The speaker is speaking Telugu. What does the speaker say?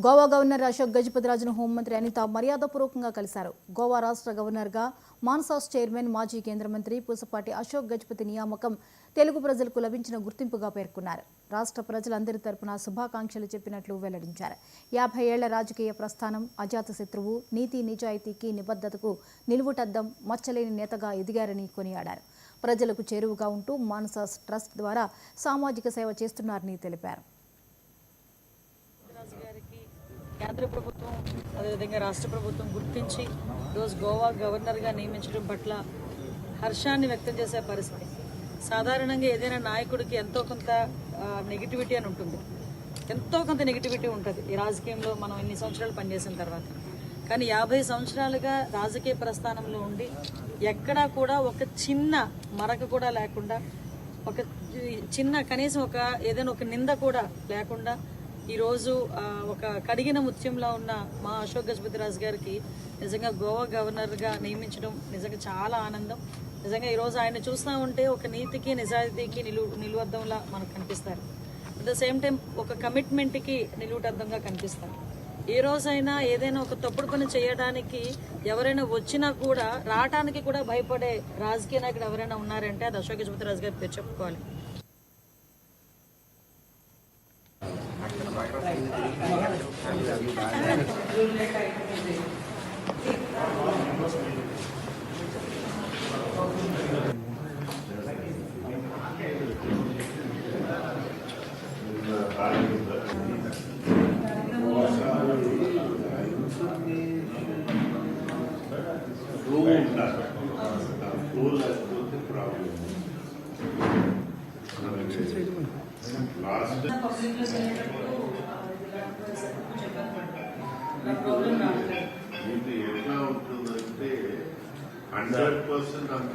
గోవా గవర్నర్ అశోక్ గజపతిరాజును హోంమంత్రి అనిత మర్యాదపూర్వకంగా కలిశారు. గోవా రాష్ట్ర గవర్నర్గా మాన్సాస్ చైర్మన్ మాజీ కేంద్ర మంత్రి పూసపాటి అశోక్ గజపతి నియామకం తెలుగు ప్రజలకు లభించిన గుర్తింపుగా పేర్కొన్నారు. రాష్ట్ర ప్రజలందరి తరపున శుభాకాంక్షలు చెప్పినట్లు వెల్లడించారు. 50 ఏళ్ల రాజకీయ ప్రస్థానం, అజాతశత్రువు, నీతి నిజాయితీకి నిబద్ధతకు నిలువుటద్దం, మచ్చలేని నేతగా ఎదిగారని కొనియాడారు. ప్రజలకు చేరువగా ఉంటూ మాన్సాస్ ట్రస్ట్ ద్వారా సామాజిక సేవ చేస్తున్నారని తెలిపారు. కేంద్ర ప్రభుత్వం అదేవిధంగా రాష్ట్ర ప్రభుత్వం గుర్తించి ఈరోజు గోవా గవర్నర్గా నియమించడం పట్ల హర్షాన్ని వ్యక్తం చేసే పరిస్థితి. సాధారణంగా ఏదైనా నాయకుడికి ఎంతో కొంత నెగిటివిటీ అని ఉంటుంది, ఎంతో కొంత నెగిటివిటీ ఉంటుంది ఈ రాజకీయంలో మనం ఇన్ని సంవత్సరాలు పనిచేసిన తర్వాత. కానీ 50 సంవత్సరాలుగా రాజకీయ ప్రస్థానంలో ఉండి ఎక్కడా కూడా ఒక చిన్న మరక కూడా లేకుండా, ఒక చిన్న కనీసం ఏదైనా ఒక నింద కూడా లేకుండా ఈరోజు ఒక కడిగిన ముత్యంలో ఉన్న మా అశోక్ గజపతిరాజు గారికి నిజంగా గోవా గవర్నర్గా నియమించడం నిజంగా చాలా ఆనందం. నిజంగా ఈరోజు ఆయన చూస్తూ ఉంటే ఒక నీతికి నిజాయితీకి నిలువద్దంలా మనకు కనిపిస్తారు. అట్ ద సేమ్ టైం ఒక కమిట్మెంట్కి నిలువుటద్దంగా కనిపిస్తారు. ఏ రోజైనా ఏదైనా ఒక తప్పుడు పని చేయడానికి ఎవరైనా వచ్చినా కూడా రావటానికి కూడా భయపడే రాజకీయ నాయకుడు ఎవరైనా ఉన్నారంటే అది అశోక్ గజపతిరాజు గారి పేరు చెప్పుకోవాలి. ఇది ఎట్లా ఉంటుందంటే 100% అంత